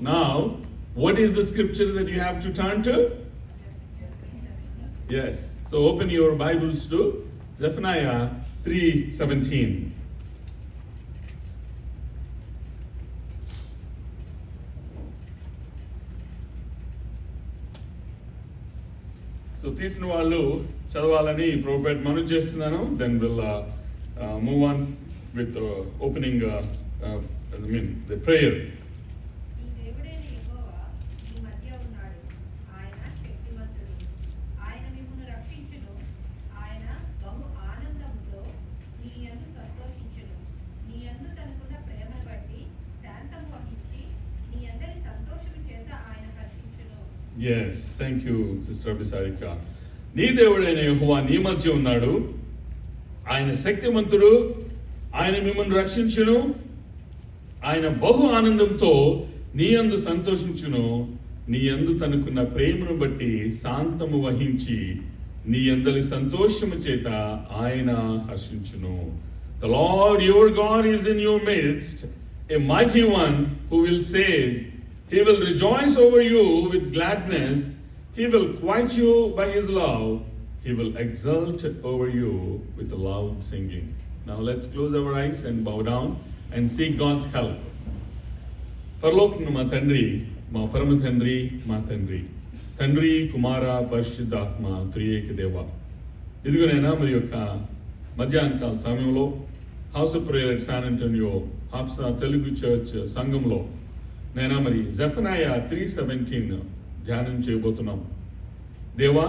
Now, what is the scripture that you have to turn to? Yes. So open your Bibles to Zephaniah 3:17. So తీసిన వాళ్ళు చదవాలని prophet మనం చేస్తున్నాను. Then will move on with opening the prayer. Yes, thank you, Sister Abhisarika. నీ దేవుడైన యెహోవా నీ మధ్య ఉన్నాడు, ఆయన శక్తిమంతుడు, ఆయన మిమ్మల్ని రక్షించును, ఆయన బహు ఆనందంతో నీ యందు సంతోషించును, నీ యందు తనకున్న ప్రేమను బట్టి శాంతము వహించి నీ యందలి సంతోషము చేత ఆయన హర్షించును. The Lord your God is in your midst, a mighty one who will save. He will rejoice over you with gladness. He will quiet you by his love. He will exult over you with loud singing. Now let's close our eyes and bow down and seek God's help. పరలోకమున మా తండ్రి, మా పరమ తండ్రి, మా తండ్రి, తండ్రి కుమార పరిశుద్ధాత్మ త్రియేక దేవ, ఇదిగోనైనా మరి యొక్క మధ్యాహ్నకాల సమయంలో house of prayer at San Antonio హాప్సా తెలుగు చర్చ్ సంఘంలో నైనా మరి జెఫనయా 3:17 ధ్యానం చేయబోతున్నాం. దేవా,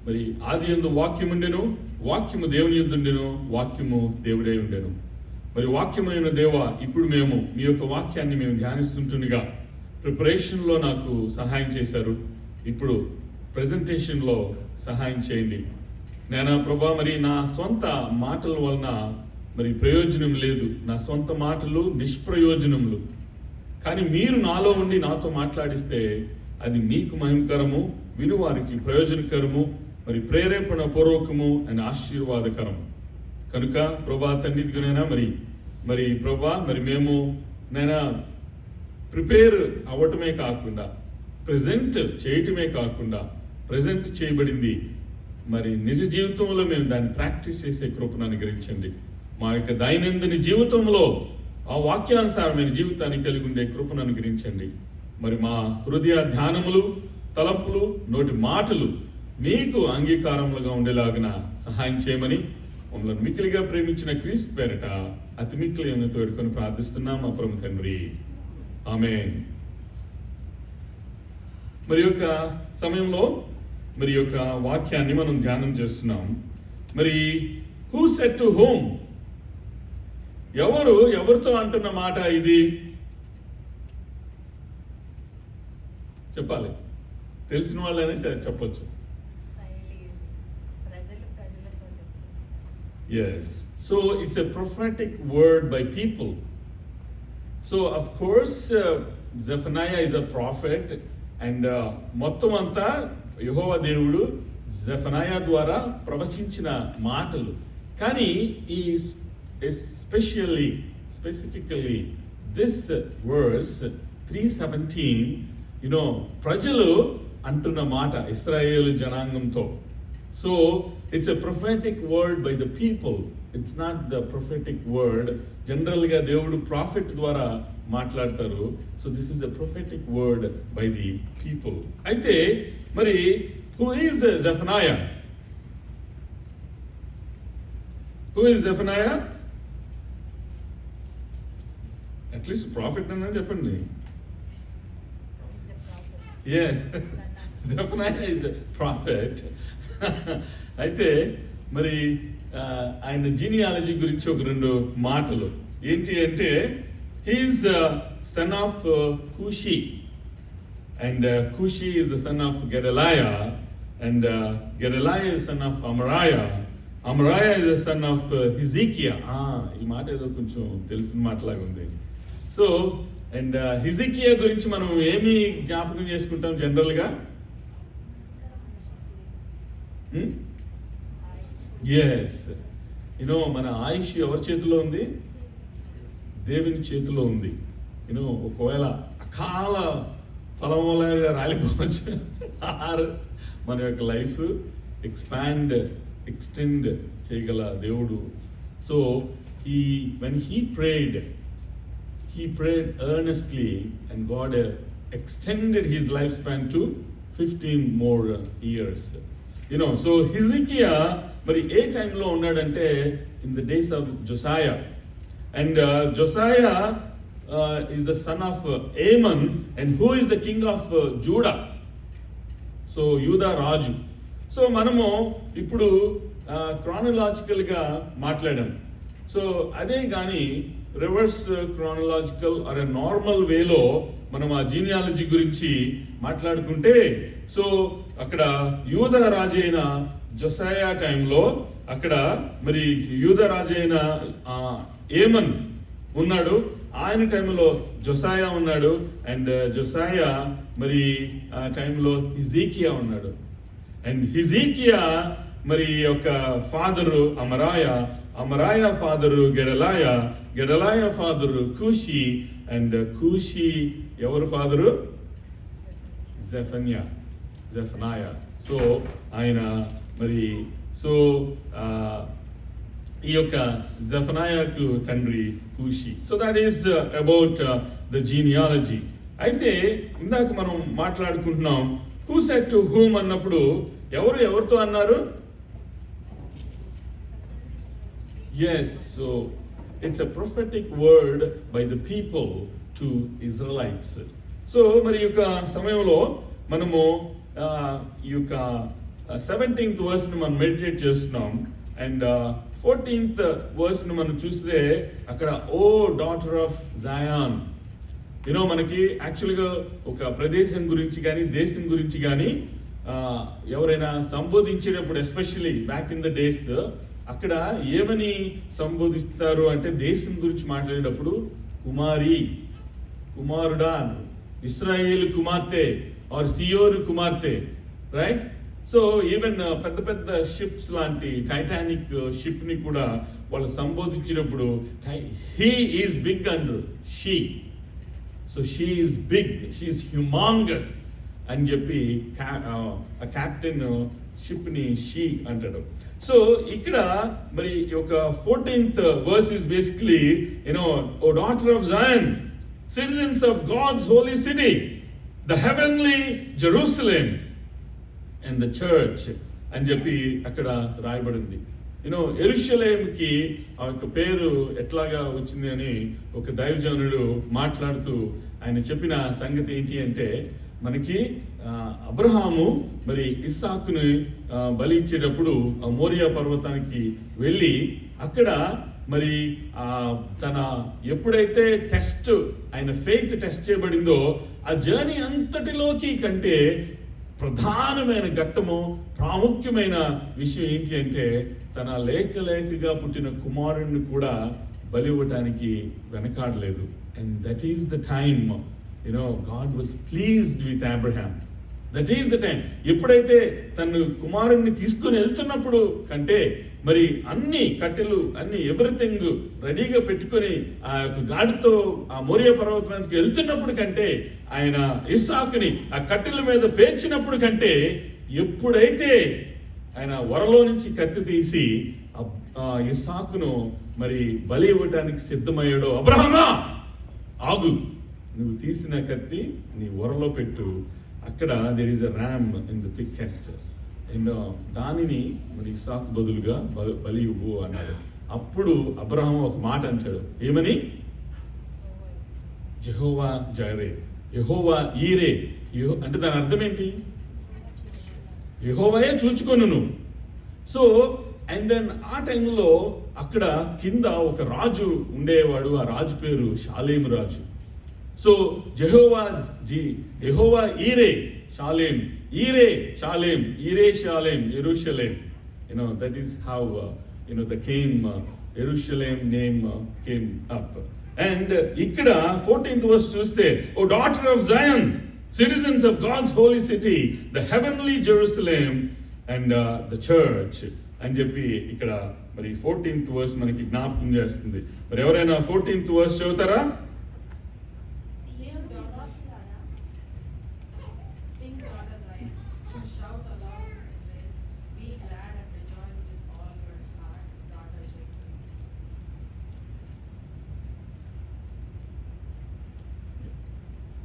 మరి ఆది యందు వాక్యం ఉండెను, వాక్యము దేవుని యందు ఉండెను, వాక్యము దేవుడై ఉండెను. మరి వాక్యమైన దేవ, ఇప్పుడు మేము మీ యొక్క వాక్యాన్ని మేము ధ్యానిస్తుంటుండగా ప్రిపరేషన్లో నాకు సహాయం చేశారు. ఇప్పుడు ప్రజెంటేషన్లో సహాయం చేయండి. నేను ప్రభా, మరి నా సొంత మాటల వలన మరి ప్రయోజనం లేదు, నా సొంత మాటలు నిష్ప్రయోజనములు. కానీ మీరు నాలో ఉండి నాతో మాట్లాడిస్తే అది మీకు మహిమకరము, వినువారికి ప్రయోజనకరము, మరి ప్రేరేపణ పూర్వకము అని ఆశీర్వాదకరం. కనుక ప్రభా తండ్రిదిగునైనా మరి ప్రభా, మరి మేము నైనా ప్రిపేర్ అవ్వటమే కాకుండా ప్రజెంట్ చేయటమే కాకుండా ప్రజెంట్ చేయబడింది మరి నిజ జీవితంలో మేము దాన్ని ప్రాక్టీస్ చేసే కృపను అనుగ్రహించండి. మా యొక్క దైనందిన జీవితంలో ఆ వాక్యానుసారమైన జీవితాన్ని కలిగి ఉండే కృపను అనుగ్రహించండి. మరి మా హృదయ ధ్యానములు, తలంపులు, నోటి మాటలు మీకు అంగీకారములుగా ఉండేలాగిన సహాయం చేయమని మమ్మల్ని మిక్కిలిగా ప్రేమించిన క్రీస్తు పేరట అతి మిక్కిలి తోడుకొని ప్రార్థిస్తున్నాం మా పరమ తండ్రి, ఆమేన్. మరి యొక్క సమయంలో మరి యొక్క వాక్యాన్ని మనం ధ్యానం చేస్తున్నాం. మరి హూ సెడ్ టు హోమ్, ఎవరితో అంటున్న మాట ఇది? చెప్పాలి, తెలిసిన వాళ్ళైనా సరే చెప్పొచ్చు. Yes, so it's a prophetic word by people. So of course Zephaniah is a prophet, and మొత్తం అంతా యెహోవా దేవుడు జెఫనయా ద్వారా ప్రవచించిన మాటలు. కానీ ఈ specifically this verse 3:17, ప్రజలు అంటున్న మాట ఇశ్రాయేలు జనాంగంతో. So it's a prophetic word by the people. It's not the prophetic word. జనరల్గా దేవుడు ప్రాఫిట్ ద్వారా మాట్లాడతారు. So this is a prophetic word by the people. అయితే మరి who is Zephaniah? Who is Zephaniah? At least profit అన్నా చెప్పండి. Yes, Zephaniah is a prophet. అయితే మరి ఆయన జీనియాలజీ గురించి ఒక 2 మాటలు ఏంటి అంటే, he's son of Cushi, and Cushi is the son of Gedaliah, and Gedaliah is son of Amariah. Amariah is the son of Hezekiah. ఈ మాట ఏదో కొంచెం తెలిసిన మాటలాగా ఉంది. సో అండ్ హిజికియా గురించి మనం ఏమి జ్ఞాపకం చేసుకుంటాం జనరల్గా? ఎస్, మన ఆయుష్ ఎవరి చేతిలో ఉంది? దేవుని చేతిలో ఉంది. ఒకవేళ అకాల పొలంలాగా రాలిపోవచ్చు. ఆర్ మన యొక్క లైఫ్ ఎక్స్టెండ్ చేయగల దేవుడు. So when he prayed earnestly, and God extended his lifespan to 15 more years. So Hezekiah మరి ఏ టైంలో ఉన్నాడంటే in the days of Josiah, and Josiah is the son of Amon, and who is the king of Judah? So యూదా రాజు. So మనము ఇప్పుడు క్రానలాజికల్గా మాట్లాడాం. So అదే కానీ reverse chronological are normal వేలో మనం ఆ జీనియాలజీ గురించి మాట్లాడుకుంటే, సో అక్కడ యూదా రాజు అయిన జొసాయా టైంలో అక్కడ మరి యూదా రాజు అయిన ఏమన్ ఉన్నాడు. ఆయన టైంలో జొసాయా ఉన్నాడు. అండ్ జొసాయా మరి ఆ టైంలో హిజీకియా ఉన్నాడు. అండ్ హిజీకియా మరి యొక్క ఫాదరు అమరాయ ఫాదరు గెడలాయ ఫాదరు కూషి. అండ్ కూషి ఎవరు ఫాదరు? జెఫనాయ. సో ఆయన మరి సో ఈ యొక్క జెఫనాయాకు తండ్రి Cushi. So that is about the genealogy. అయితే ఇందాక మనం మాట్లాడుకుంటున్నాం హూ సెడ్ టు హూమ్ అన్నప్పుడు ఎవరితో అన్నారు? Yes, so it's a prophetic word by the people to Israelites. So మరి ఈ యొక్క సమయంలో మనము ఈ యొక్క 17th వర్స్ని మనం మెడిటేట్ చేస్తున్నాం. అండ్ 14th వర్స్ని మనం చూస్తే అక్కడ ఓ డాటర్ ఆఫ్ జయాన్. మనకి యాక్చువల్గా ఒక ప్రదేశం గురించి కానీ దేశం గురించి కానీ ఎవరైనా సంబోధించేటప్పుడు, especially back in the days, అక్కడ ఏమని సంబోధిస్తారు అంటే దేశం గురించి మాట్లాడేటప్పుడు కుమారుడా, ఇశ్రాయేలు కుమార్తె ఆర్ సియోను కుమార్తె, రైట్? సో ఈవెన్ పెద్ద పెద్ద షిప్స్ లాంటి టైటానిక్ షిప్ ని కూడా వాళ్ళు సంబోధించినప్పుడు he is big and she. So she is big, she is humongous అని చెప్పి క్యాప్టెన్ షిప్ ని షీ అంటాడు. సో ఇక్కడ మరి ఒక 14th verse is basically, O daughter of Zion, citizens of God's holy city, the heavenly Jerusalem and the church అని చెప్పి అక్కడ రాయబడింది. యెరూషలేముకి ఆ యొక్క పేరు ఎట్లాగా వచ్చింది అని ఒక దైవజనుడు మాట్లాడుతూ ఆయన చెప్పిన సంగతి ఏంటి అంటే, మనకి అబ్రహాము మరి ఇస్సాకుని బలి ఇచ్చేటప్పుడు ఆ మోరియా పర్వతానికి వెళ్ళి అక్కడ మరి తన ఎప్పుడైతే ఆయన ఫెయిత్ టెస్ట్ చేయబడిందో, ఆ జర్నీ అంతటిలోకి కంటే ప్రధానమైన ఘట్టము, ప్రాముఖ్యమైన విషయం ఏంటి అంటే తన లేకగా పుట్టిన కుమారుణ్ణి కూడా బలి ఇవ్వటానికి వెనకాడలేదు. And that is the time God was pleased with Abraham. That is the time. ఎప్పుడైతే తన కుమారుణ్ణి తీసుకుని వెళ్తున్నప్పుడు కంటే మరి అన్ని కట్టెలు ఎవ్రీథింగ్ రెడీగా పెట్టుకొని ఆ యొక్క గాడితో ఆ మోరియా పర్వతానికి వెళ్తున్నప్పుడు కంటే, ఆయన ఇస్సాకుని ఆ కట్టెల మీద పేర్చినప్పుడు కంటే, ఎప్పుడైతే ఆయన వరలో నుంచి కత్తి తీసి ఇస్సాకును మరి బలి ఇవ్వటానికి సిద్ధమయ్యాడో, అబ్రహామా ఆగు, నువ్వు తీసిన కత్తి నీ వరలో పెట్టు, అక్కడ there is a ram in the thickest, దానిని మరి ఇస్సాకు బదులుగా బలి ఇవ్వు అన్నాడు. అప్పుడు అబ్రహాం ఒక మాట అంటాడు, ఏమని? జెహోవా జైరే, యెహోవా ఈరే. అంటే దాని అర్థం ఏంటి? యెహోవాయే చూచుకొనును. సో అండ్ దెన్ ఆ టైంలో అక్కడ కింద ఒక రాజు ఉండేవాడు. ఆ రాజు పేరు షాలేము రాజు. సో యెహోవా ఈరే షాలేం, ఈరే Shalem, Jerusalem. That is how Jerusalem name came up. And ఇక్కడ 14th verse చూస్తే, O daughter of Zion, citizens of God's holy city, the heavenly Jerusalem and the church అని చెప్పి ఇక్కడ మరి 14th verse మనకి జ్ఞాపకం చేస్తుంది. మరి ఎవరైనా 14th verse చదువుతారా? Zion. Shout aloud, Israel. Be glad and rejoice with all your heart, daughter Jerusalem.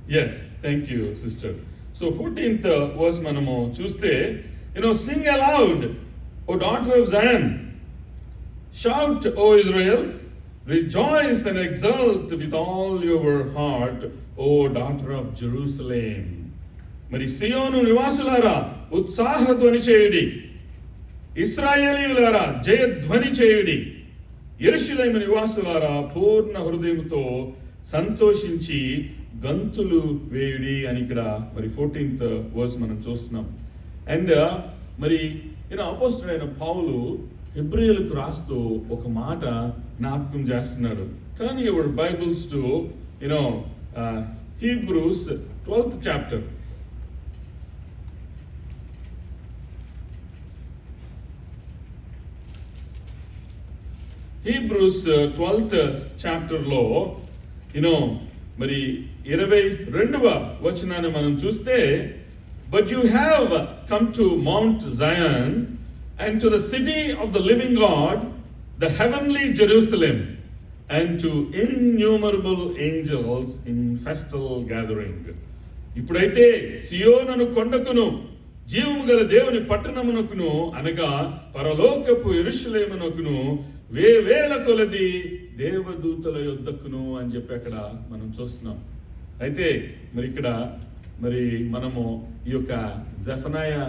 Yes, thank you, sister. So 14th verse మనము చూస్తే, sing aloud, O daughter of Zion. Shout, O Israel. Rejoice and exult with all your heart, O daughter of Jerusalem. మరి సియోను నివాసులారా ఉత్సాహధ్వని చేయుడి, ఇశ్రాయేలీయులారా జయధ్వని చేయుడి, యెరూషలేము నివాసులారా పూర్ణ హృదయముతో సంతోషించి గంతులు వేయుడి అని ఇక్కడ మరి 14th వర్స్ మనం చూస్తున్నాం. అండ్ మరి అపోస్తలుడైన పౌలు హెబ్రీయులకు రాస్తూ ఒక మాట జ్ఞాపకం చేస్తున్నాడు. Turn your Bibles to Hebrews 12th chapter. Hebrews 12th chapter లో మరి 22వ వచనాన్ని మనం చూస్తే, but you have come to Mount Zion and to the city of the living God, the heavenly Jerusalem, and to innumerable angels in festal gathering. ఇప్పుడైతే సియోనును కొండకును జీవము గల దేవుని పట్టణమునకును అనగా పరలోకపు యెరూషలేమునకును వేవేల కొలది దేవదూతల యొద్దకును అని చెప్పి అక్కడ మనం చూస్తున్నాం. అయితే మరి ఇక్కడ మరి మనము ఈ యొక్క జెఫనయా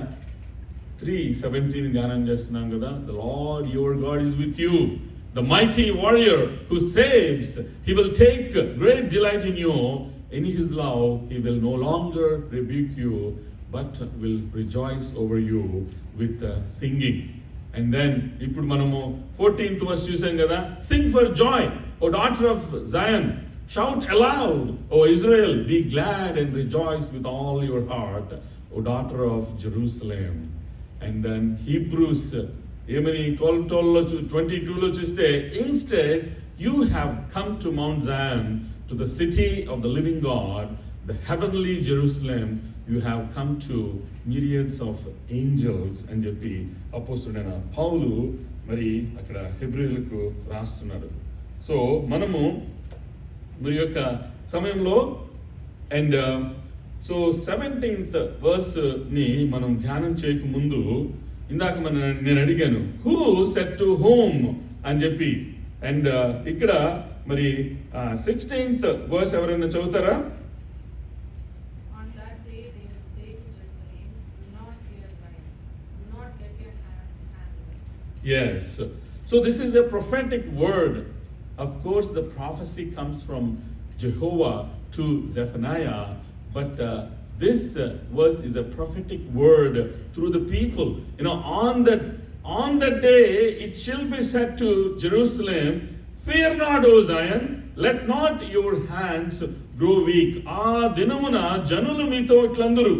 3:17 ధ్యానం చేస్తున్నాం కదా. The Lord your God is with you, the mighty warrior who saves. He will take great delight in you. In his love he will no longer rebuke you, but will rejoice over you with singing. And then ఇప్పుడు మనము 14th verse చూసాం కదా. Sing for joy, O daughter of Zion. Shout aloud, O Israel. Be glad and rejoice with all your heart, O daughter of Jerusalem. And then Hebrews ఏమని 12:22 చూస్తే, instead you have come to Mount Zion, to the city of the living God, the heavenly Jerusalem. You have come to myriads of angels అని చెప్పి అపోస్తలుడైన పౌలు మరి అక్కడ హెబ్రీయులకు రాస్తున్నాడు. So మనము మరి యొక్క సమయంలో అండ్ సో 17th verse ని మనం ధ్యానం చేయక ముందు ఇందాక నేను అడిగాను, హూ సెట్ టు హోమ్ అని చెప్పి. అండ్ ఇక్కడ మరి 16th verse ఎవరైనా చదువుతారా? On that day they will say to Jerusalem, do not fear Zion, do not let your hands handle it. Yes. So this is a prophetic word. Of course, the prophecy comes from Jehovah to Zephaniah, but this verse is a prophetic word through the people. On that day it shall be said to Jerusalem, fear not, O Zion, let not your hands grow weak. ఆ దినమున జనులు మీతో ఇట్లందరూ.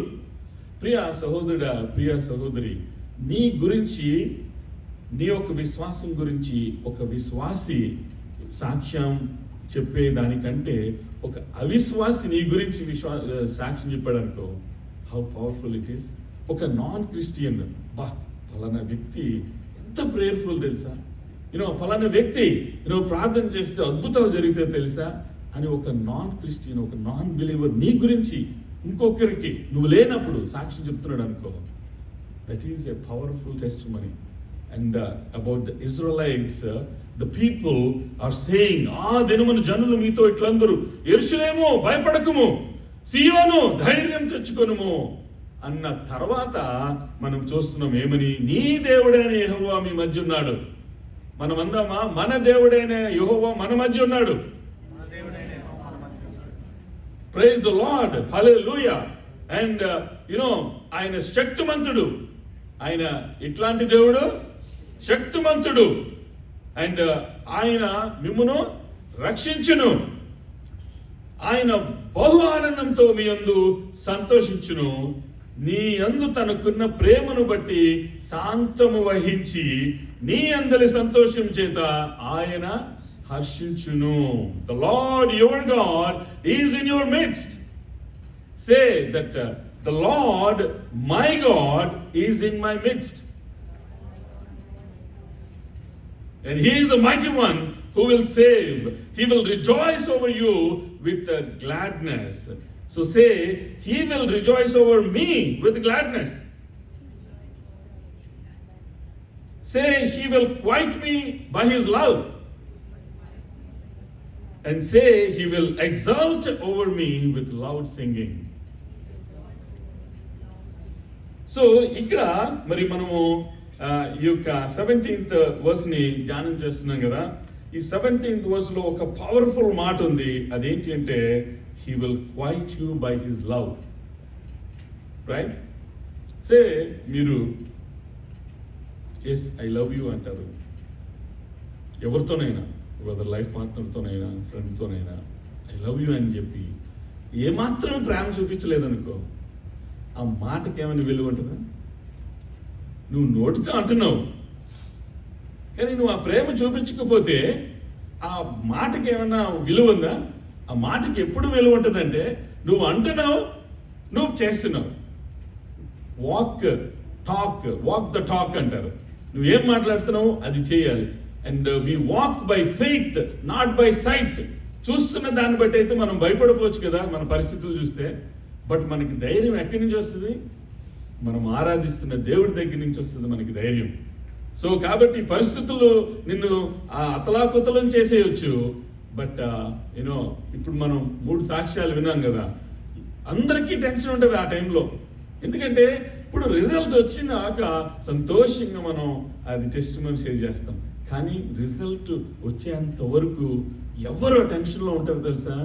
ప్రియ సహోదరుడా, ప్రియ సహోదరి, నీ గురించి, నీ యొక్క విశ్వాసం గురించి ఒక విశ్వాసి సాక్ష్యం చెప్పే దానికంటే ఒక అవిశ్వాసి నీ గురించి సాక్ష్యం చెప్పాడు అనుకో, హౌ పవర్ఫుల్ ఇట్ ఈస్. ఒక నాన్ క్రిస్టియన్, ఫలానా వ్యక్తి ఎంత ప్రేయర్ఫుల్ తెలుసా, ఫలానా వ్యక్తి ప్రార్థన చేస్తే అద్భుతాలు జరిగితే తెలుసా అని ఒక నాన్ క్రిస్టియన్, ఒక నాన్ బిలీవర్ నీ గురించి ఇంకొకరికి నువ్వు లేనప్పుడు సాక్ష్యం చెప్తున్నాడు అనుకో, that is a powerful testimony. And about the Israelites, the people are saying, ఆ దినమున జనులు మీతో ఇట్లందరూ, యెరూషలేము భయపడకుము, సియోను ధైర్యం తెచ్చుకొనుము అన్న తర్వాత మనం చూస్తున్నాం ఏమని, నీ దేవుడైన యెహోవా మీ మధ్య ఉన్నాడు. మనం అందామా, మన దేవుడైన యెహోవా మన మధ్య ఉన్నాడు. Praise the Lord, hallelujah. And ఆయన శక్తిమంతుడు, ఆయన ఇట్లాంటి దేవుడు, శక్తిమంతుడు. అండ్ ఆయన మిమ్మును రక్షించును, ఆయన బహు ఆనందంతో మీ యందు సంతోషించును, నీ యందు తనకున్న ప్రేమను బట్టి శాంతము వహించి నీ అందరి సంతోషం చేత ఆయన హర్షించును. The Lord your God is in your midst. Say that the Lord, my God, is in my midst. And he is the mighty one who will save. He will rejoice over you with gladness. So say, he will rejoice over me with gladness. Say, he will quiet me by his love. And say, he will exult over me with loud singing. So ఇక్కడ మరి మనము ఈ యొక్క 17th వర్స్ని ధ్యానం చేస్తున్నాం కదా. ఈ 17th వర్స్లో ఒక పవర్ఫుల్ మాట ఉంది. అదేంటి అంటే, he will quiet you by his love. Right? Say మీరు ఎస్ ఐ లవ్ యూ అంటారు ఎవరితోనైనా, వెదర్ లైఫ్ పార్ట్నర్తోనైనా ఫ్రెండ్తోనైనా ఐ లవ్ యూ అని చెప్పి ఏమాత్రం ప్రేమ చూపించలేదనుకో, ఆ మాటకి ఏమైనా విలువ ఉంటుందా? నువ్వు నోటితో అంటున్నావు, కానీ నువ్వు ఆ ప్రేమ చూపించకపోతే ఆ మాటకి ఏమైనా విలువ ఉందా? ఆ మాటకి ఎప్పుడు విలువ ఉంటుందంటే, నువ్వు అంటున్నావు, నువ్వు చేస్తున్నావు. వాక్ ద టాక్ అంటారు. నువ్వేం మాట్లాడుతున్నావు అది చేయాలి. And we walk by faith, not by sight. చూస్తున్న దాన్ని బట్టి అయితే మనం భయపడిపోవచ్చు కదా మన పరిస్థితులు చూస్తే, బట్ మనకి ధైర్యం ఎక్కడి నుంచి వస్తుంది? మనం ఆరాధిస్తున్న దేవుడి దగ్గర నుంచి వస్తుంది మనకి ధైర్యం. సో కాబట్టి పరిస్థితులు నిన్ను అతలాకుతలం చేసేయచ్చు, బట్ యూనో ఇప్పుడు మనం 3 సాక్ష్యాలు విన్నాం కదా, అందరికీ టెన్షన్ ఉంటుంది ఆ టైంలో. ఎందుకంటే ఇప్పుడు రిజల్ట్ వచ్చినాక సంతోషంగా మనం అది టెస్టిమనీ షేర్ చేస్తాం, కానీ రిజల్ట్ వచ్చేంత వరకు ఎవరు టెన్షన్లో ఉంటారో తెలుసా?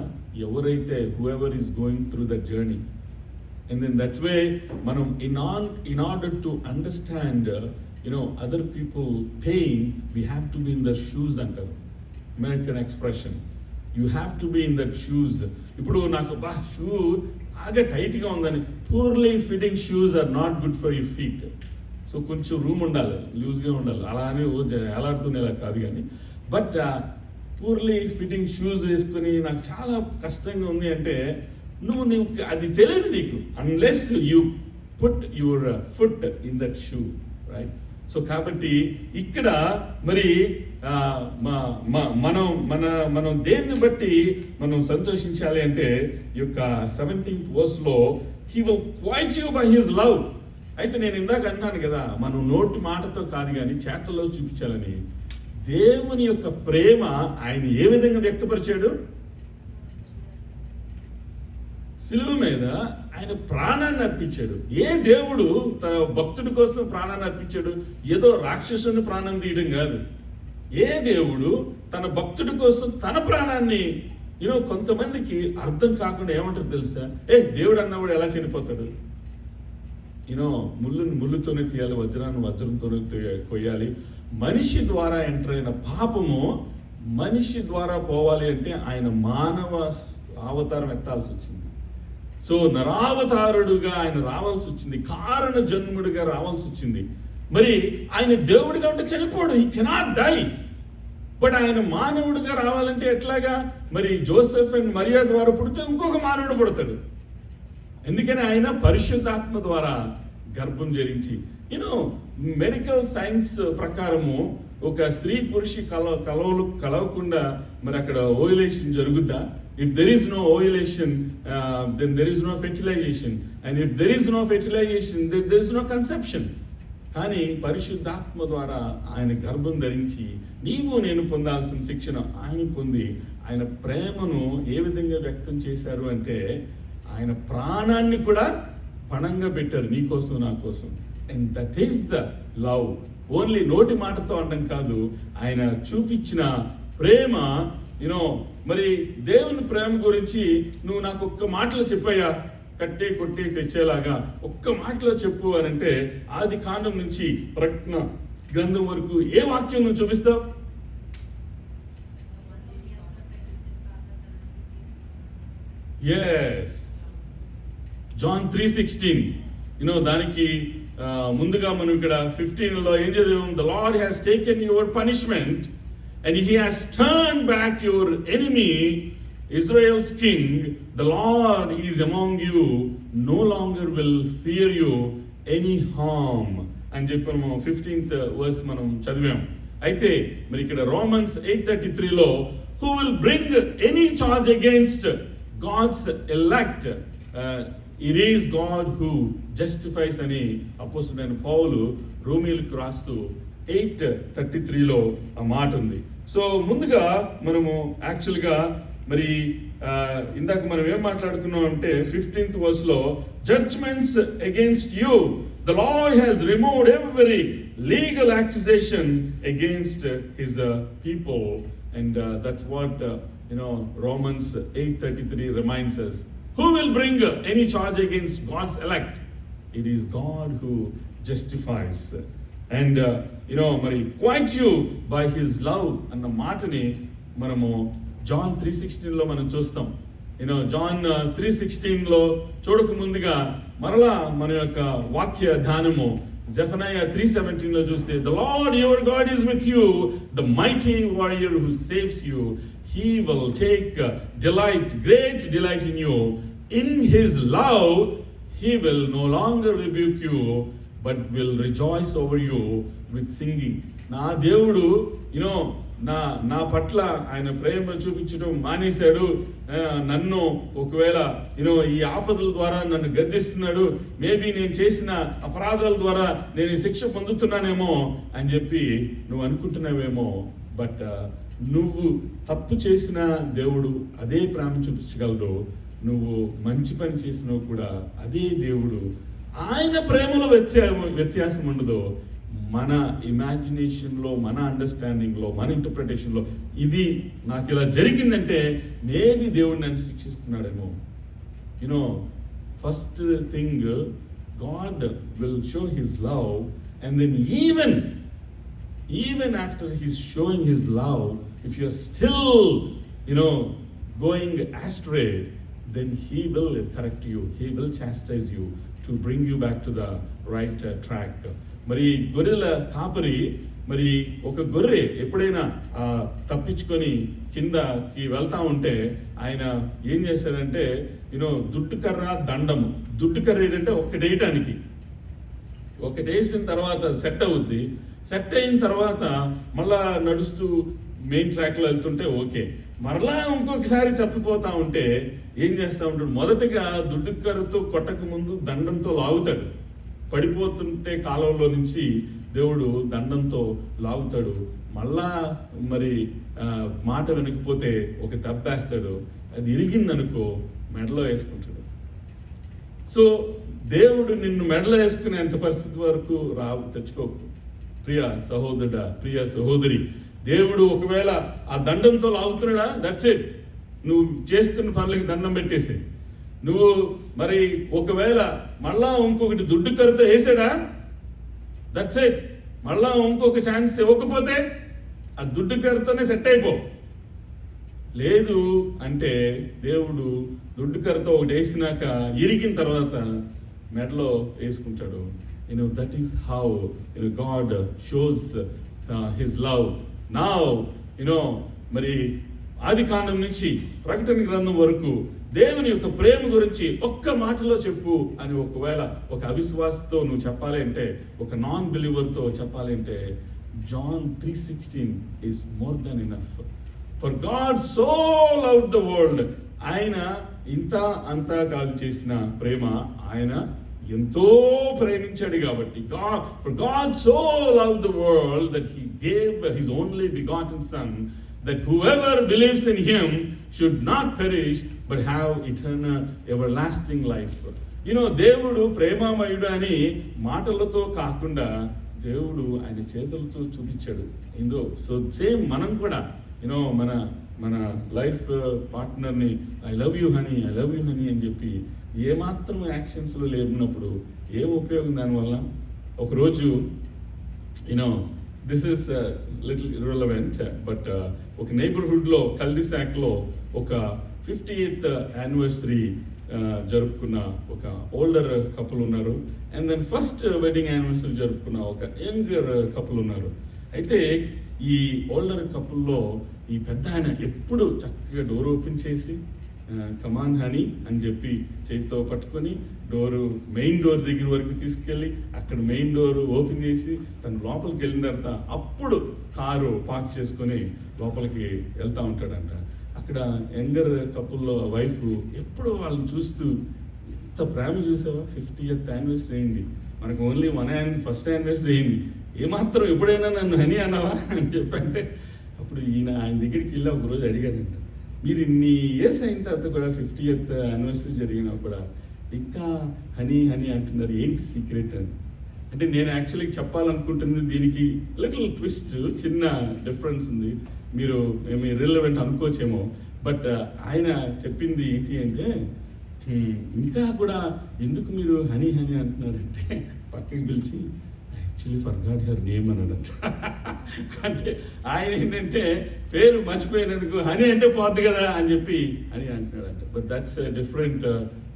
ఎవరైతే whoever is going through that journey. And then that's way మనం in order to understand other people pain, we have to be in the shoes అంటారు, American expression. You have to be in that shoes. ఇప్పుడు నాకు shoe బాగా టైట్గా ఉందని, poorly fitting shoes are not good for your feet. So కొంచెం room ఉండాలి, లూజ్గా ఉండాలి, అలా అని ఎలాడుతునేలా కాదు. కానీ బట్ పూర్లీ ఫిట్టింగ్ షూస్ వేసుకొని నాకు చాలా కష్టంగా ఉంది అంటే, నువ్వు అది తెలియదు నీకు, unless you put your foot in that shoe, right? So కాబట్టి ఇక్కడ మరి మనం దేన్ని బట్టి మనం సంతోషించాలి అంటే, ఈ యొక్క 17th వర్స్లో he will quiet you by his love. అయితే నేను ఇందాక అన్నాను కదా, మనం నోటి మాటతో కాదు కానీ చేతల్లో చూపించాలని. దేవుని యొక్క ప్రేమ ఆయన ఏ విధంగా వ్యక్తపరిచాడు? సిలువ మీద ఆయన ప్రాణాన్ని అర్పించాడు. ఏ దేవుడు తన భక్తుడి కోసం ప్రాణాన్ని అర్పించాడు? ఏదో రాక్షసుని ప్రాణం తీయడం కాదు. ఏ దేవుడు తన భక్తుడి కోసం తన ప్రాణాన్ని, కొంతమందికి అర్థం కాకుండా ఏమంటారు తెలుసా? దేవుడు అన్నవాడు ఎలా చనిపోతాడు? ముళ్ళుని ముళ్ళుతోనే తీయాలి, వజ్రాన్ని వజ్రంతోనే కొయ్యాలి. మనిషి ద్వారా ఎంటర్ అయిన పాపము మనిషి ద్వారా పోవాలి అంటే ఆయన మానవ అవతారం ఎత్తాల్సి వచ్చింది. సో నరావతారుడుగా ఆయన రావాల్సి వచ్చింది, కారణ జన్ముడిగా రావాల్సి వచ్చింది. మరి ఆయన దేవుడిగా ఉంటే చనిపోడు, హీ కెనాట్ డై. బట్ ఆయన మానవుడిగా రావాలంటే ఎట్లాగా? మరి జోసెఫ్ అండ్ మరియా ద్వారా పుడితే ఇంకొక మానవుడు పుడతాడు. ఎందుకని ఆయన పరిశుద్ధాత్మ ద్వారా గర్భం ధరించి. మెడికల్ సైన్స్ ప్రకారము ఒక స్త్రీ పురుష కలవకుండా మరి అక్కడ ovulation జరుగుద్దా? If there is no ovulation, then there is no fertilization. And if there is no fertilization, then there is no conception. కానీ పరిశుద్ధాత్మ ద్వారా ఆయన గర్భం ధరించి నీవు నేను పొందాల్సిన శిక్షణ ఆయన పొంది, ఆయన ప్రేమను ఏ విధంగా వ్యక్తం చేశారు అంటే, ఆయన ప్రాణాన్ని కూడా పణంగా పెట్టారు నీ కోసం నా కోసం. And that is the love. Only నోటి మాటతో అనడం కాదు, ఆయన చూపించిన ప్రేమ. మరి దేవుని ప్రేమ గురించి నువ్వు నాకు ఒక్క మాటలో చెప్పాయా, కట్టే కొట్టే తెచ్చేలాగా ఒక్క మాటలో చెప్పు అని అంటే, ఆది కాండం నుంచి ప్రకటన గ్రంథం వరకు ఏ వాక్యం నువ్వు చూపిస్తావు? Yes, John 3:16. దానికి ముందుగా మనం ఇక్కడ 15లో ఏం చదివాం? The Lord has taken your punishment and he has turned back your enemy, Israel's king. The Lord is among you. no longer will fear you any harm అని చెప్పి మనం 15th verse మనం చదివాం. అయితే మరి ఇక్కడ Romans 8:33లో who will bring any charge against God's elect, it is God who justifies అని అపోస్తలుడైన పౌలు రోమీయులకు రాస్తూ 8:33లో ఆ మాట ఉంది. సో ముందుగా మనము యాక్చువల్గా మరి ఇందాక మనం ఏం మాట్లాడుకున్నాం అంటే 15th verseలో judgments against you the Lord has removed every legal accusation against his people and that's what Romans 8:33 reminds us. Who will bring any charge against God's elect? It is God who justifies. And మరి quite you by his love అన్న మాటని మనము John 3:16లో మనం చూస్తాం. John 3:16లో చూడక ముందుగా మరలా మన యొక్క వాక్య ధ్యానము Zephaniah 3:17లో చూస్తే the Lord your God is with you, the mighty warrior who saves you. He will take great delight in you. In his love he will no longer rebuke you, but will rejoice over you with singing. నా దేవుడు నా పట్ల ఆయన ప్రేమ చూపించడం మానేశాడు. నన్ను ఒకవేళ ఈ ఆపదల ద్వారా నన్ను గద్దిస్తున్నాడు, మేబీ నేను చేసిన అపరాధాల ద్వారా నేను శిక్ష పొందుతున్నానేమో అని చెప్పి నువ్వు అనుకుంటున్నావేమో. బట్ నువ్వు తప్పు చేసిన దేవుడు అదే ప్రేమ చూపించగలడు. నువ్వు మంచి పని చేసినావు కూడా అదే దేవుడు. ఆయన ప్రేమలో వ్యత్యాసం ఉండదు. మన ఇమాజినేషన్లో, మన అండర్స్టాండింగ్లో, మన ఇంటర్ప్రిటేషన్లో ఇది నాకు ఇలా జరిగిందంటే మేబీ దేవుడు నన్ను శిక్షిస్తున్నాడేమో. First thing God will show his love and then even after he's showing his love, if you're still going astray, then he will correct you, he will chastise you to bring you back to the right track. మరి గొర్రెల కాపరి మరి ఒక గొర్రె ఎప్పుడైనా తప్పించుకొని కిందకి వెళ్తా ఉంటే ఆయన ఏం చేశాడంటే దుడ్డు కర్ర దండము. దుడ్డు కర్ర ఏంటంటే ఒకటేయటానికి, ఒకటేసిన తర్వాత సెట్ అవుద్ది. సెట్ అయిన తర్వాత మళ్ళా నడుస్తూ మెయిన్ ట్రాక్లో వెళ్తుంటే ఓకే, మరలా ఇంకొకసారి తప్పిపోతా ఉంటే ఏం చేస్తూ ఉంటాడు, మొదటగా దుడ్డు కర్రతో కొట్టక ముందు దండంతో లాగుతాడు. పడిపోతుంటే కాలంలో నుంచి దేవుడు దండంతో లాగుతాడు. మళ్ళా మరి మాట వినకపోతే ఒక దెబ్బేస్తాడు. అది ఇరిగిందనుకో మెడలో వేసుకుంటాడు. సో దేవుడు నిన్ను మెడలో వేసుకునేంత పరిస్థితి వరకు తెచ్చుకోకు ప్రియ సహోదరుడా, ప్రియ సహోదరి. దేవుడు ఒకవేళ ఆ దండంతో లాగుతున్నాడా, దట్స్ ఇట్. నువ్వు చేస్తున్న పనులకి దండం పెట్టేసి, నువ్వు మరి ఒకవేళ మళ్ళా ఇంకొకటి దుడ్డు కర్రతో వేసాడా, దట్స్ ఇట్. మళ్ళా ఇంకొక ఛాన్స్ ఇవ్వకపోతే ఆ దుడ్డు కర్రతోనే సెట్ అయిపో. లేదు అంటే దేవుడు దుడ్డు కర్రతో ఒకటి వేసినాక ఇరిగిన తర్వాత మెడలో వేసుకుంటాడు. That is how God shows his love. Now మరి ఆది కాండం నుంచి ప్రకటన గ్రంథం వరకు దేవుని యొక్క ప్రేమ గురించి ఒక్క మాటలో చెప్పు అని ఒకవేళ ఒక అవిశ్వాసతో నువ్వు చెప్పాలి అంటే, ఒక నాన్ బిలీవర్తో చెప్పాలి అంటే, John 3:16 is more than enough. For God so loved the world. ఆయన ఇంత అంతా కాదు చేసిన ప్రేమ, ఆయన ఎంతో ప్రేమించాడు కాబట్టి. For God so loved the world that he gave his only begotten son, that whoever believes in him should not perish but have eternal everlasting life. దేవుడు ప్రేమామయుడు అని మాటలతో కాకుండా దేవుడు ఆయన చేతులతో చూపించాడు. సో సేమ్ మనం కూడా మన లైఫ్ పార్ట్నర్ని ఐ లవ్ యూ హనీ అని చెప్పి ఏమాత్రం యాక్షన్స్లో లేనప్పుడు ఏం ఉపయోగం దానివల్ల? ఒకరోజు this is little irrelevant, but ఒక నైబర్హుడ్లో కల్డిసాక్లో ఒక 50th యానివర్సరీ జరుపుకున్న ఒక ఓల్డర్ కపుల్ ఉన్నారు. And then first wedding anniversary జరుపుకున్న ఒక యంగర్ కపుల్ ఉన్నారు. అయితే ఈ ఓల్డర్ కపుల్లో ఈ పెద్ద ఆయన ఎప్పుడు చక్కగా డోర్ ఓపెన్ చేసి కమాన్ హనీ అని చెప్పి చేతితో పట్టుకొని మెయిన్ డోర్ దగ్గర వరకు తీసుకెళ్ళి అక్కడ మెయిన్ డోర్ ఓపెన్ చేసి తను లోపలికి వెళ్ళిన తర్వాత అప్పుడు కారు పార్క్ చేసుకొని లోపలికి వెళ్తూ ఉంటాడంట. అక్కడ యంగర్ కపుల్లో వైఫ్ ఎప్పుడో వాళ్ళని చూస్తూ, ఇంత ప్రేమ చూసావా, 50th యానివర్సరీ అయింది, మనకు ఓన్లీ ఫస్ట్ యానివర్సరీ అయింది, ఏమాత్రం ఎప్పుడైనా నన్ను హనీ అన్నావా అని చెప్పంటే అప్పుడు ఆయన దగ్గరికి వెళ్ళి ఒక రోజు అడిగాడంట, మీరు ఇన్ని ఇయర్స్ అయిన తర్వాత కూడా 50th యానివర్సరీ జరిగినా కూడా ఇంకా హనీ హనీ అంటున్నారు, ఏంటి సీక్రెట్ అని. అంటే నేను యాక్చువల్లీ చెప్పాలనుకుంటుంది దీనికి లిటిల్ ట్విస్ట్, చిన్న డిఫరెన్స్ ఉంది, మీరు ఏమి రిలవెంట్ అనుకోవచ్చేమో. బట్ ఆయన చెప్పింది ఏంటి అంటే, ఇంకా కూడా ఎందుకు మీరు హనీ హనీ అంటున్నారంటే పక్కకి పిలిచి యాక్చువల్లీ ఫర్గాట్ హర్ నేమ్ అన్నాడంట. అంటే ఆయన ఏంటంటే పేరు మర్చిపోయినందుకు హనీ అంటే పోద్ది కదా అని చెప్పి అని అంటున్నాడంట. But that's different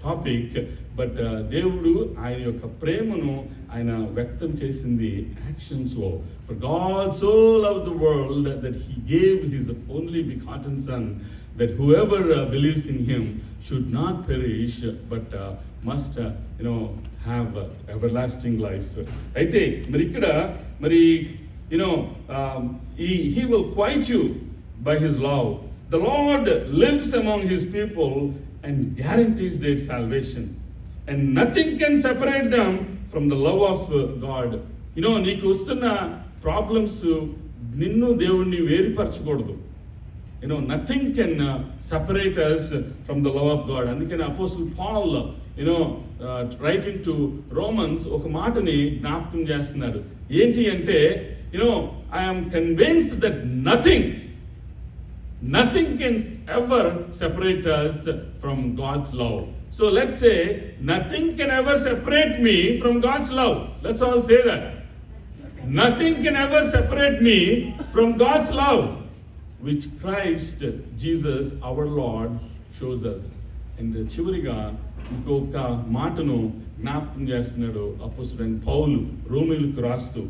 topic. But దేవుడు ఆయన యొక్క ప్రేమను ఆయన వ్యక్తం చేసింది యాక్షన్స్లో. For God so love the world that he gave his only begotten son that whoever believes in him should not perish but must have everlasting life. అయితే మరి ఇక్కడ మరి he will quiet you by his love. The Lord lives among his people and guarantees their salvation, and nothing can separate them from the love of God. నీకు వస్తున్న problems నిన్ను దేవుణ్ణి వేరుపరచకూడదు. Nothing can separate us from the love of God. అందుకని apostle Paul writing to Romans ఒక మాటని జ్ఞాపకం చేస్తున్నాడు. ఏంటి అంటే I am convinced that nothing can ever separate us from God's love. So let's say nothing can ever separate me from God's love. Let's all say that. Nothing can ever separate me from God's love, which Christ Jesus our Lord shows us. And చివరిగా ఇంకొక మాటను జ్ఞాపకం చేస్తున్నాడు అపోస్తలుడైన పౌలు రోమీయులకు రాస్తూ.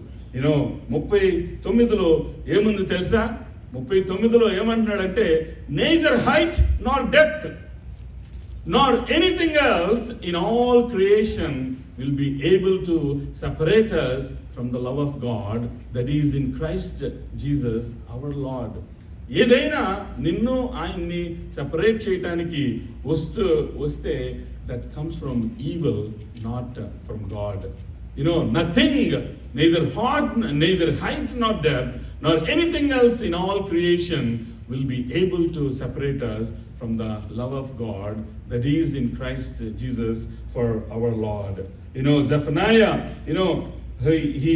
39లో ఏముంది తెలుసా? 39లో ఏమంటున్నాడంటే, neither height Nar depth nor anything else in all creation will be able to separate us from the love of God that is in Christ Jesus our Lord. ఏదైనా నిన్ను ఆయన్ని సెపరేట్ చేయటానికి వస్తే that comes from evil, not from God. Nothing, neither height nor depth nor anything else in all creation will be able to separate us from the love of God that is in Christ Jesus for our Lord. Zephaniah, he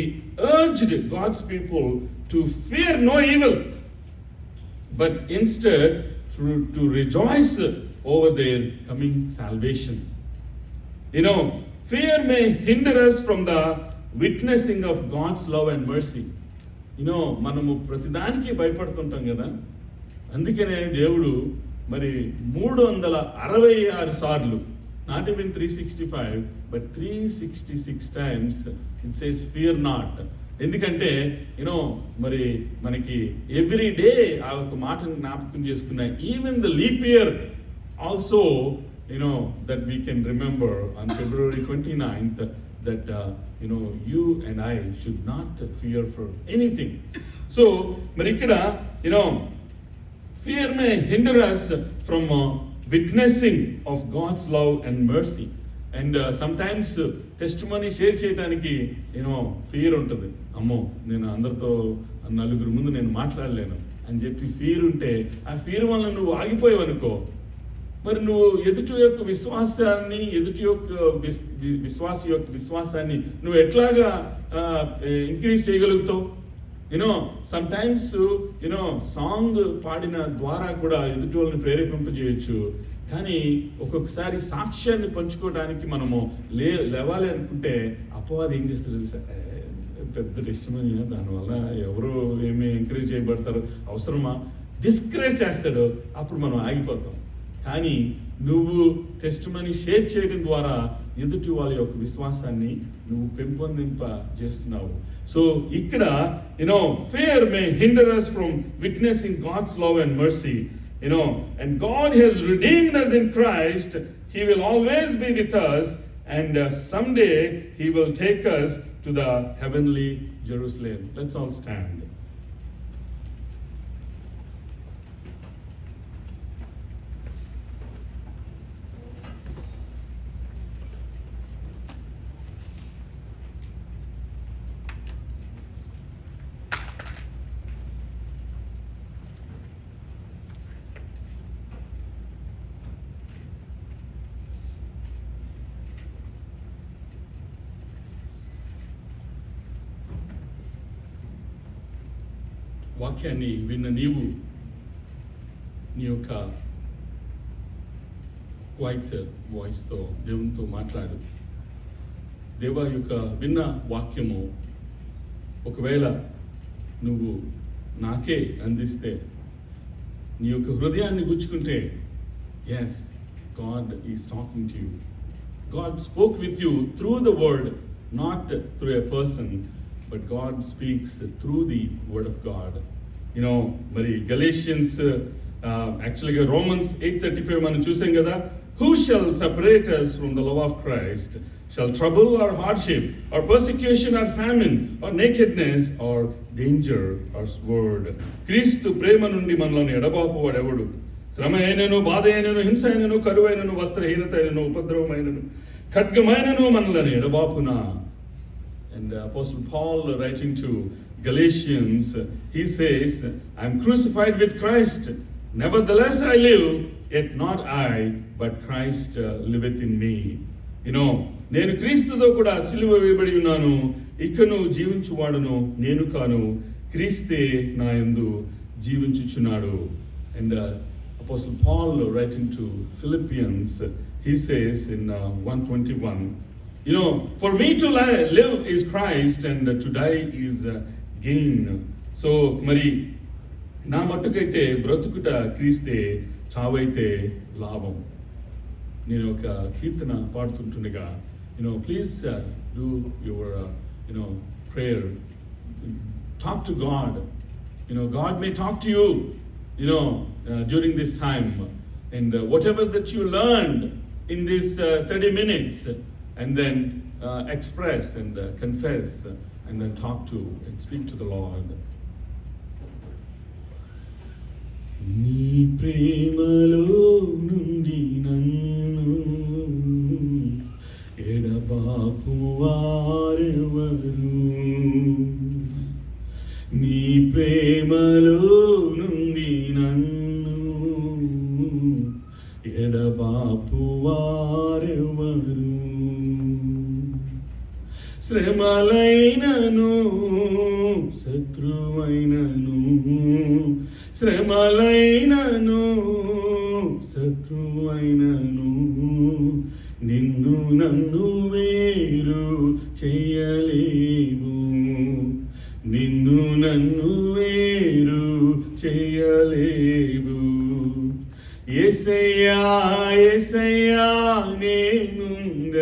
urged God's people to fear no evil, but instead to rejoice over their coming salvation. Fear may hinder us from the witnessing of God's love and mercy. మనము ప్రతిదానికి భయపడుతుంటాం కదా. అందుకనే దేవుడు మరి 366 సార్లు, not even 365 but 366 times it says fear not. ఎందుకంటే మరి మనకి ఎవ్రీ డే ఆ ఒక మాటను జ్ఞాపకం చేసుకున్న, even the leap year also that we can remember on February 29th that you and I should not fear for anything. So మరి ఇక్కడ fear may hinder us from witnessing of God's love and mercy. And sometimes testimony share చేయడానికి fear ఉంటుంది. అమ్మో, నేను అందరితో నలుగురు ముందు నేను మాట్లాడలేను అని చెప్పి ఫియర్ ఉంటే, ఆ ఫియర్ వల్ల నువ్వు ఆగిపోయావు అనుకో, మరి నువ్వు ఎదుటి యొక్క విశ్వాసాన్ని, ఎదుటి యొక్క విశ్వాసాన్ని నువ్వు ఎట్లాగా ఇంక్రీజ్ చేయగలుగుతావు? సమ్టైమ్స్ సాంగ్ పాడిన ద్వారా కూడా ఎదుటి వాళ్ళని ప్రేరేపింపజేయచ్చు. కానీ ఒక్కొక్కసారి సాక్ష్యాన్ని పంచుకోవడానికి మనము లేవాలి అనుకుంటే అపవాది ఏం చేస్తారు? పెద్ద టెస్టిమనీ, దానివల్ల ఎవరు ఏమి ఎంకరేజ్ చేయబడతారు, అవసరమా, డిస్కరేజ్ చేస్తాడు. అప్పుడు మనం ఆగిపోతాం. కానీ నువ్వు టెస్టిమనీ షేర్ చేయడం ద్వారా ఎదుటి వాళ్ళ యొక్క విశ్వాసాన్ని నువ్వు పెంపొందింప చేస్తున్నావు. సో ఇక్కడ fear may hinder us from witnessing God's love and mercy, And God has redeemed us in Christ. He will always be with us, and someday He will take us to the heavenly Jerusalem. Let's all stand. వాక్యాన్ని విన్న నీవు నీ యొక్క quiet వాయిస్తో దేవునితో మాట్లాడు. దేవా యొక్క విన్న వాక్యము ఒకవేళ నువ్వు నాకే అందిస్తే, నీ యొక్క హృదయాన్ని గుచ్చుకుంటే, yes, God is talking to you. God spoke with you through the word, not through a person, but God speaks through the word of God. మరి Galatians, actually Romans 8:35 మనం చూసాం కదా. Who shall separate us from the love of Christ? Shall trouble or hardship or persecution or famine or nakedness or danger or sword? క్రీస్తు ప్రేమ నుండి మనల్ని ఎడబాపు వాడెవడు? శ్రమ అయినను, బాధ అయినను, హింస అయినను, కరువైనను, వస్త్రహీనత అయినను, ఉపద్రవమైనను, ఖడ్గమైనను మనల్ని ఎడబాపునా. And Apostle Paul, writing to Galatians, he says, I am crucified with Christ. Nevertheless I live, yet not I, but Christ liveth in me. నేను క్రీస్తుతో కూడా సిలువ వేయబడి ఉన్నాను. ఇకను జీవించువాడును నేను కాను, క్రీస్తే నా యందు జీవించుచున్నాడు. And Apostle Paul, writing to Philippians, he says in 1:21, for me to live is Christ and to die is gain. So మరి నా మట్టుకైతే బ్రతుకుట క్రీస్తే, చావైతే లాభం. నేను ఒక కీర్తన పాడుతుంటుండగా, please do your prayer. Talk to God. God may talk to you during this time, and whatever that you learned in this 30 minutes, and then express and confess, and then talk to and speak to the Lord. నీ ప్రేమలో నుండి నన్ను ఎడబాపు వారెవరు? నీ ప్రేమలో నుండి నన్ను ఎడబాపు వారెవరు? శ్రమలైనను, శత్రువైనను, శ్రమలైనను, శత్రువైనను, నిన్ను నన్ను వేరు చేయలేవు, నిన్ను నన్ను వేరు చేయలేవు. యేసయ్యా, యేసయ్యా, నేనుండలేనయ్యా,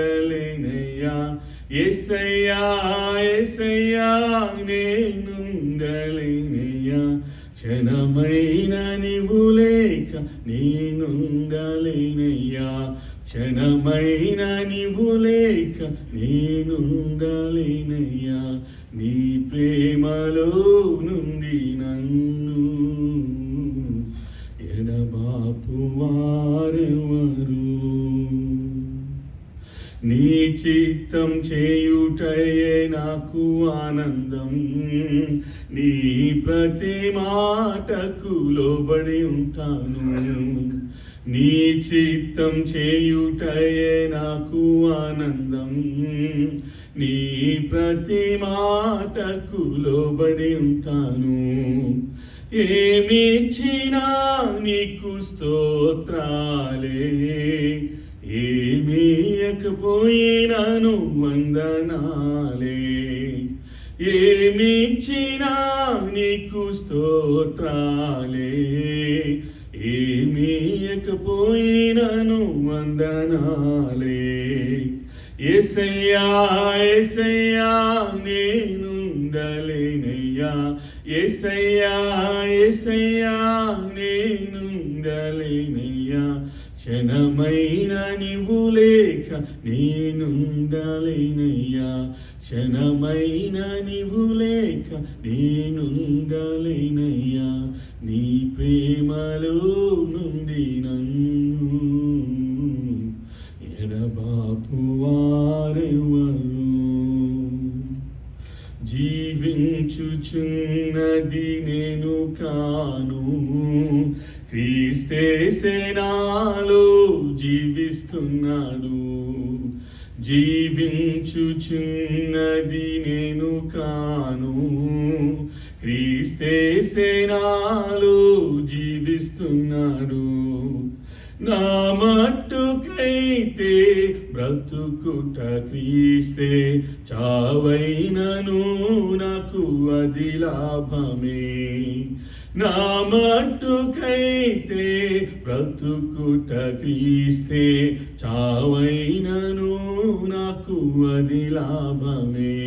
యేసయ్యా, యేసయ్యా, నేనుండలేనయ్యా, క్షణమైన నీవు లేక నేనుండలేనయ్యా, క్షణమైన నీవు లేక నేనుండలేనయ్యా, నీ ప్రేమలో నుండి నన్ను ఎడబాపు వారెవరు? నీ చిత్తం చేయుటయే నాకు ఆనందం, నీ ప్రతి మాటకు లోబడి ఉంటాను. నీ చిత్తం చేయుటయే నాకు ఆనందం, నీ ప్రతి మాటకు లోబడి ఉంటాను. ఏమిచ్చినా నీకు స్తోత్రాలే, ఏమీయకపోయినను వందనాలే. ఏమిచ్చినా నీకు స్తోత్రాలే, ఏమీయకపోయినను వందనాలే. యేసయ్యా, యేసయ్యా, నేనుండలేనయ్యా, యేసయ్యా, యేసయ్యా, నేనుండలేనయ్యా, నేనుండలేనయ్యా, క్షణమైన నీవు లేక నేనుండలేనయ్యా, క్షణమైన నీవు లేక నేనుండలేనయ్యా, నీ ప్రేమలో నుండి నన్ను ఎడబాపు వారెవరు? జీవించుచున్నది నేను కాను, క్రీస్తేసే నాలో జీవిస్తున్నాడు. జీవించుచున్నది నేను కాను, క్రీస్తేసే నాలో జీవిస్తున్నాడు. నా మట్టుకైతే బ్రతుకుట క్రీస్తే, చావైనను నాకు అది లాభమే. నా మట్టుకైతే బ్రతుకుట క్రీస్తే, చావైనను నాకు అది లాభమే.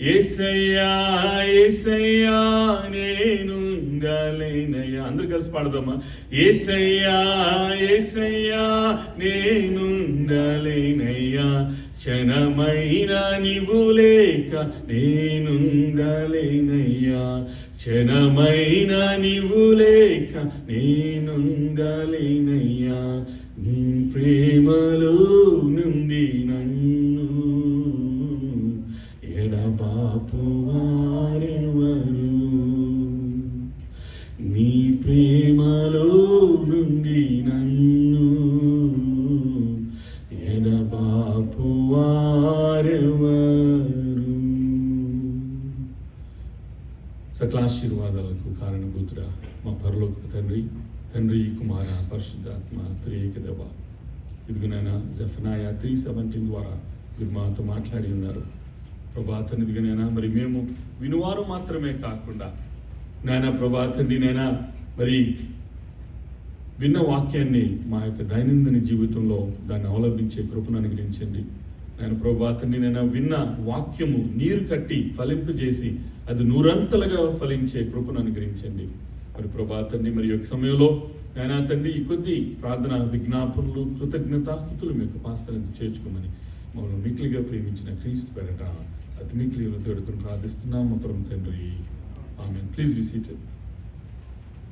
యేసయ్యా యేసయ్యా నేనుండలేనయ్యా, అందరూ కలిసి పాడదామా? యేసయ్యా యేసయ్యా నేనుండలేనయ్యా, క్షణమైన నీవు లేక నేనుండలేనయ్యా, క్షణమైన నీవు లేక నేనుండలేనయ్యా, నీ ప్రేమలో నుండి నన్ను ఎడబాపు వారెవరు? నీ ప్రేమలో నుండి నన్ను ఎడబాపు వారెవరు? సకలాశీర్వాదాలకు కారణభూతుడా మా పరలోకపు తండ్రి, తండ్రి కుమార పరిశుద్ధాత్మ త్రియేక దేవ, ఇదిగోనైనా జెఫనాయా 3:17 ద్వారా మీరు మాతో మాట్లాడి ఉన్నారు ప్రభాతం. ఇదిగోనైనా మరి మేము వినువారు మాత్రమే కాకుండా నాయనా ప్రభాతండి నైనా మరి విన్న వాక్యాన్ని మా యొక్క దైనందిన జీవితంలో దాన్ని అవలంబించే కృపను అనుగ్రహించండి. నేను ప్రభాతండి నైనా విన్న వాక్యము నీరు కట్టి ఫలింపజేసి అది నూరంతలుగా ఫలించే కృపను అనుగ్రహించండి. మరి ప్రభాతండి మరి యొక్క సమయంలో నాయనా తండ్రి ఈ కొద్ది ప్రార్థన విజ్ఞాపనలు కృతజ్ఞతాస్తుతులు మీకు పాసనది చేర్చుకోమని మమ్మల్ని మిక్కిలిగా ప్రేమించిన క్రీస్తు పేరట అతి మిక్కిలిగా తోడుకొని ప్రార్థిస్తున్నాము పరమ తండ్రి. ఆమేన్. Please be seated.